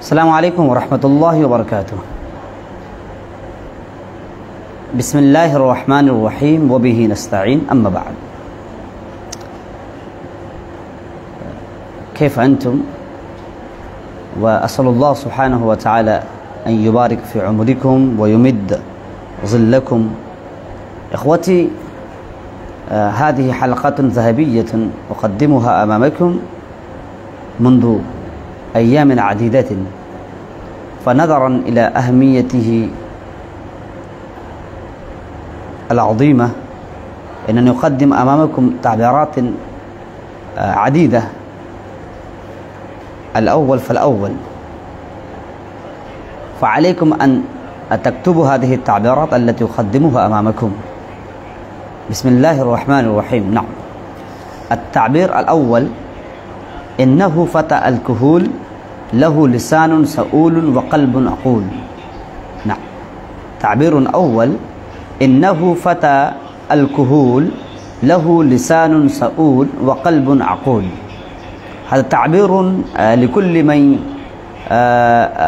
السلام عليكم ورحمة الله وبركاته. بسم الله الرحمن الرحيم وبه نستعين، أما بعد. كيف أنتم؟ وأسأل الله سبحانه وتعالى أن يبارك في عمركم ويمد ظلكم. إخوتي، هذه حلقة ذهبية أقدمها أمامكم منذ أيام عديدة، فنظرا إلى أهميته العظيمة أنني أقدم أمامكم تعبيرات عديدة. الأول فالأول، فعليكم أن تكتبوا هذه التعبيرات التي أقدمها أمامكم. بسم الله الرحمن الرحيم. نعم، التعبير الأول: إنه فتى الكهول له لسان سؤول وقلب عقول. نعم، تعبير أول: إنه فتى الكهول له لسان سؤول وقلب عقول. هذا تعبير لكل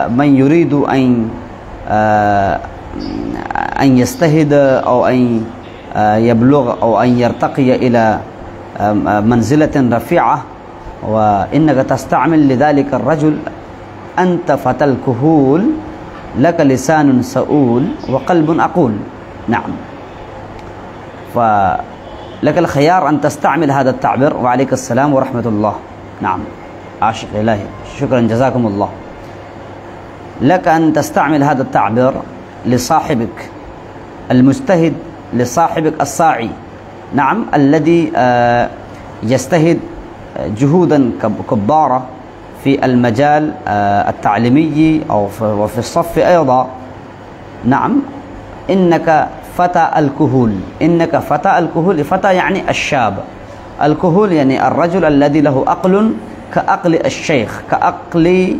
من يريد أن يجتهد أو أن يبلغ أو أن يرتقي إلى منزلة رفيعة، وإنك تستعمل لذلك الرجل: أنت فتى الكهول لك لسان سؤول وقلب عقول. نعم، فلك الخيار أن تستعمل هذا التعبير. وعليك السلام ورحمة الله. نعم، عاشق إلهي، شكرا جزاكم الله. لك أن تستعمل هذا التعبير لصاحبك المجتهد، لصاحبك الساعي، نعم، الذي يجتهد جهودا كبارة في المجال التعليمي أو وفي الصف أيضا. نعم، إنك فتى الكهول. إنك فتى الكهول. فتى يعني الشاب، الكهول يعني الرجل الذي له عقل كعقل الشيخ، كعقل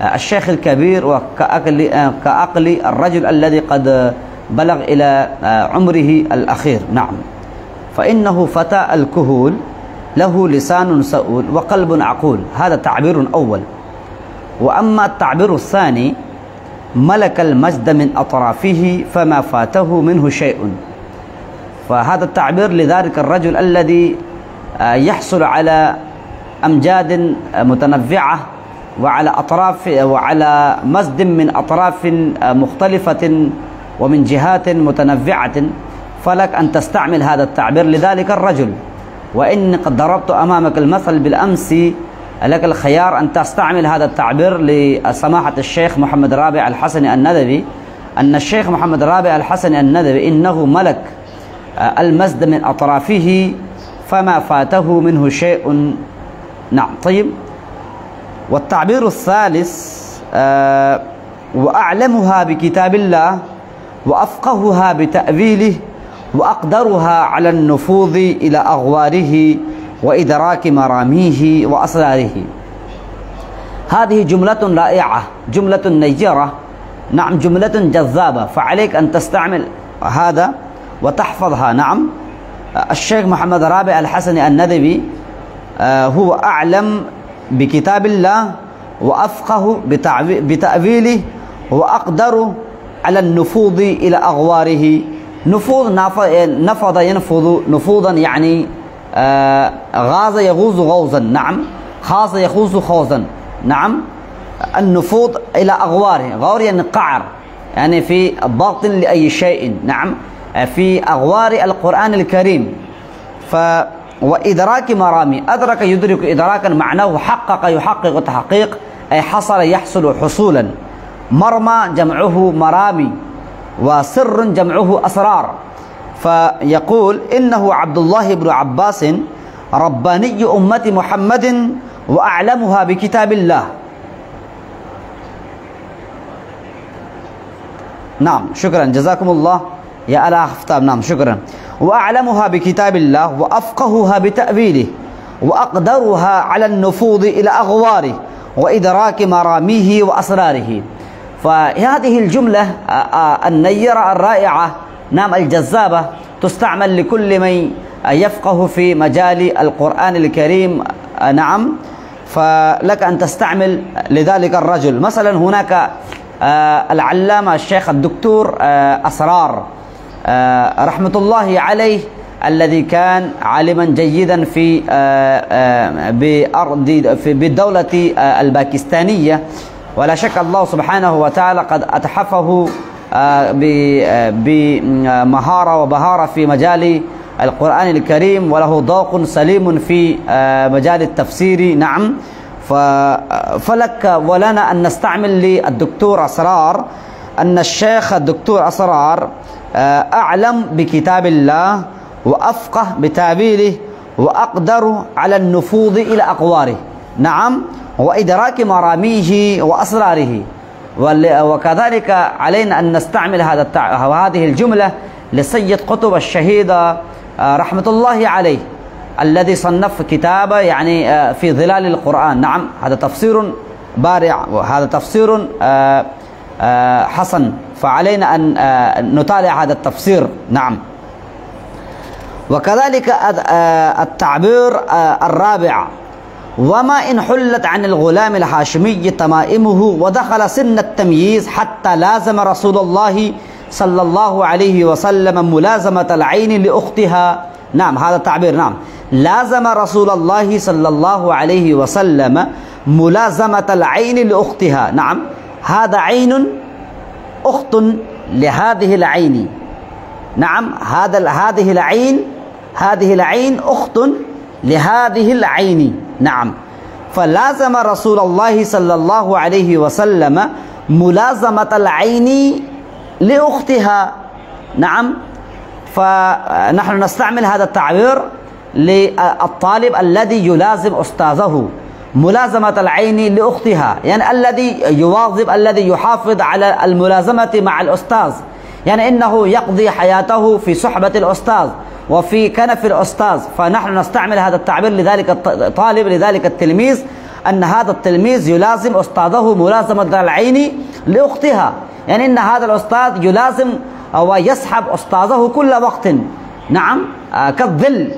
الشيخ الكبير، وكعقل الرجل الذي قد بلغ إلى عمره الأخير. نعم، فإنه فتى الكهول له لسان سؤول وقلب عقول. هذا تعبير أول. وأما التعبير الثاني: ملك المجد من أطرافه فما فاته منه شيء. فهذا التعبير لذلك الرجل الذي يحصل على أمجاد متنوعة وعلى أطراف وعلى مزد من أطراف مختلفة ومن جهات متنوعة، فلك أن تستعمل هذا التعبير لذلك الرجل. وإن قد ضربت أمامك المثل بالأمس، لك الخيار أن تستعمل هذا التعبير لسماحة الشيخ محمد رابع الحسني الندوي، أن الشيخ محمد رابع الحسني الندوي إنه ملك المزد من أطرافه فما فاته منه شيء. نعم، طيب. والتعبير الثالث: وأعلمها بكتاب الله وأفقهها بتأويله وأقدرها على النفوذ إلى أغواره وإدراك مراميه وأسراره. هذه جملة رائعة، جملة نيرة، نعم، جملة جذابة، فعليك أن تستعمل هذا وتحفظها. نعم، الشيخ محمد رابع الحسني الندوي هو أعلم بكتاب الله وأفقه بتأويله وأقدر على النفوذ إلى أغواره. نفوذ، نفض ينفض نفوذا، يعني غاز يغوز غوزا. نعم، خاص يخوز خوزا. نعم، النفوذ إلى أغواره. غور يعني قعر، يعني في ضغط لأي شيء. نعم، في أغوار القرآن الكريم. وإدراك مرامي، أدرك يدرك إدراكا، معناه حقق يحقق تحقيق، أي حصل يحصل حصولا. مرمى جمعه مرامي، وسر جمعه أسرار. فيقول: إنه عبد الله بن عباس رباني أمة محمد وأعلمها بكتاب الله. نعم، شكرا جزاكم الله يا ألا أختام. نعم، شكرا. وأعلمها بكتاب الله وأفقهها بتأويله وأقدرها على النفوذ إلى أغواره وإدراك مراميه وأسراره. فهذه الجملة النيرة الرائعة، نعم، الجذابة، تستعمل لكل من يفقه في مجال القرآن الكريم. نعم، فلك أن تستعمل لذلك الرجل. مثلا هناك العلامة الشيخ الدكتور أسرار رحمة الله عليه، الذي كان عالما جيدا بالدولة الباكستانية، ولا شك الله سبحانه وتعالى قد أتحفه بمهارة وبهارة في مجال القرآن الكريم، وله ذوق سليم في مجال التفسير. نعم، فلك ولنا أن نستعمل للدكتور أسرار، أن الشيخ الدكتور أسرار أعلم بكتاب الله وأفقه بتأويله وأقدر على النفوذ إلى أقواره. نعم، وإدراك مراميه وأسراره. وكذلك علينا أن نستعمل هذه الجملة لسيد قطب الشهيد رحمة الله عليه، الذي صنف كتابه يعني في ظلال القرآن. نعم، هذا تفسير بارع وهذا تفسير حسن، فعلينا أن نطالع هذا التفسير. نعم. وكذلك التعبير الرابع: وما إن حلت عن الغلام الهاشمي تمائمه ودخل سن التمييز حتى لازم رسول الله صلى الله عليه وسلم ملازمة العين لأختها. نعم، هذا التعبير. نعم، لازم رسول الله صلى الله عليه وسلم ملازمة العين لأختها. نعم، هذا عين أخت لهذه العين. نعم، هذه العين أخت لهذه العين. نعم، فلازم رسول الله صلى الله عليه وسلم ملازمة العين لأختها. نعم، فنحن نستعمل هذا التعبير للطالب الذي يلازم أستاذه، ملازمة العين لأختها، يعني الذي يواظب، الذي يحافظ على الملازمة مع الأستاذ، يعني إنه يقضي حياته في صحبة الأستاذ وفي كنف الأستاذ. فنحن نستعمل هذا التعبير لذلك الطالب، لذلك التلميذ، أن هذا التلميذ يلازم أستاذه ملازمة العين لأختها، يعني إن هذا الأستاذ يلازم ويسحب أستاذه كل وقت. نعم، كالظل.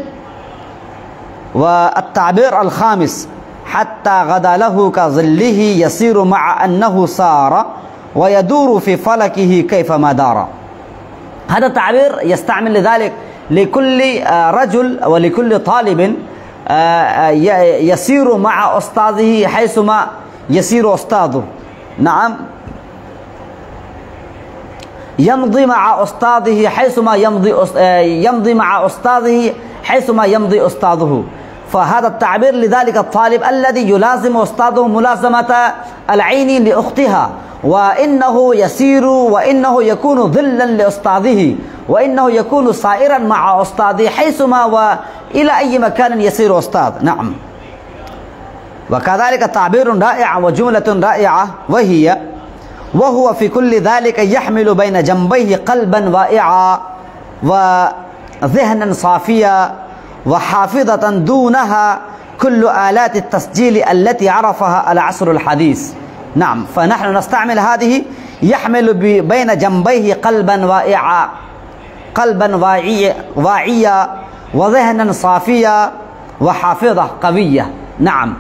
والتعبير الخامس: حتى غدا له كظله يسير مع أنه سار ويدور في فلكه كيفما دار. هذا التعبير يستعمل لذلك لكل رجل ولكل طالب يسير مع أستاذه حيثما يسير أستاذه. نعم، يمضي مع أستاذه حيثما يمضي مع أستاذه حيثما يمضي أستاذه. فهذا التعبير لذلك الطالب الذي يلازم أستاذه ملازمة العين لأختها، وإنه يسير، وإنه يكون ظلا لأستاذه، وإنه يكون سائرا مع أستاذه حيثما وإلى أي مكان يسير أستاذ. نعم. وكذلك تعبير رائع وجملة رائعة، وهو في كل ذلك يحمل بين جنبيه قلبا واعيا وذهنا صافيا وحافظة دونها كل آلات التسجيل التي عرفها العصر الحديث. نعم، فنحن نستعمل هذه: يحمل بين جنبيه قلبا واعيا، واعيا وذهنا صافيا وحافظة قوية. نعم،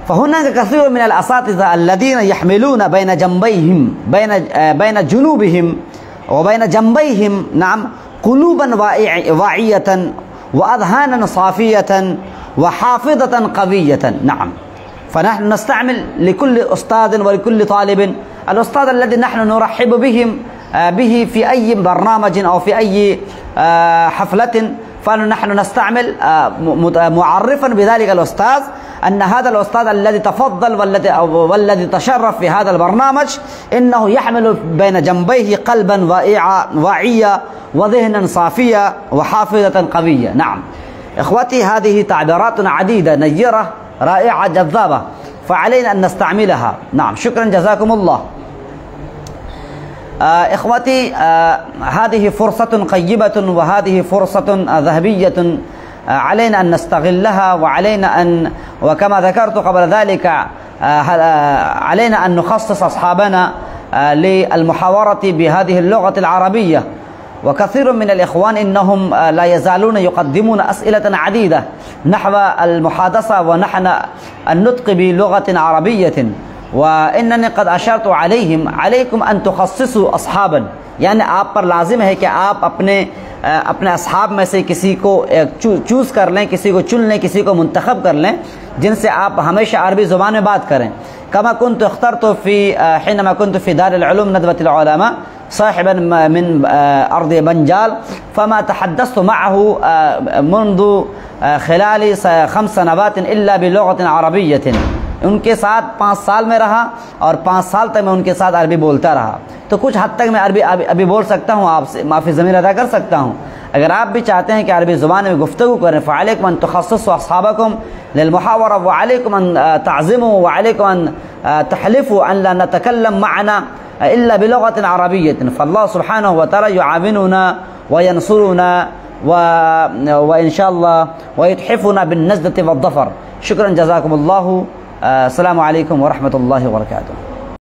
فهناك كثير من الأساتذة الذين يحملون بين جنبيهم، بين جنوبهم وبين جنبيهم، نعم، قلوبا واعية وأذهانا صافية وحافظة قوية. نعم، فنحن نستعمل لكل أستاذ ولكل طالب الأستاذ الذي نحن نرحب به في أي برنامج أو في أي حفلة، فنحن نستعمل معرفا بذلك الأستاذ أن هذا الأستاذ الذي تفضل والذي تشرف في هذا البرنامج إنه يحمل بين جنبيه قلبا واعيا وذهنا صافيا وحافظة قوية. نعم إخوتي، هذه تعبيرات عديدة نيرة رائعة جذابة، فعلينا أن نستعملها. نعم، شكرا جزاكم الله. إخوتي، هذه فرصة قيمة وهذه فرصة ذهبية علينا أن نستغلها، وعلينا أن، وكما ذكرت قبل ذلك، علينا أن نخصص أصحابنا للمحاورة بهذه اللغة العربية. وكثير من الإخوان إنهم لا يزالون يقدمون أسئلة عديدة نحو المحادثة ونحن النطق بلغة عربية، وإنني قد أشرت عليكم أن تخصصوا أصحابا، یعنی آپ پر لازم ہے کہ آپ اپنے اصحاب میں سے کسی کو چوز کر لیں، کسی کو چن لیں، کسی کو منتخب کر لیں جن سے آپ ہمیشہ عربی زبان میں بات کریں. كما كنت اخترت حينما كنت في دار العلوم ندوة العلماء صاحبا من أرض بنجال، فما تحدثت معه منذ خلال 5 سنوات إلا بلغة عربية. ان کے ساتھ 5 سال میں رہا اور 5 سال تک میں ان کے ساتھ عربی بولتا رہا، تو کچھ حد تک میں عربی ابھی بول سکتا ہوں، آپ سے معافی ضمیر ادا کر سکتا ہوں. اگر آپ بھی چاہتے ہیں کہ عربی زبان میں گفتگو کریں فعلیکم ان تخصصوا اصحابکم للمحاورة وعلیکم ان تعزموا وعلیکم ان تحلفوا ان لا نتكلم معنا الا بلغة عربية، فالله سبحانه وتعالى يعاوننا وينصرنا وإن شاء الله ويتحفنا بالنجدة والظفر. شكرا جزاكم الله. السلام علیکم ورحمۃ اللہ وبرکاتہ.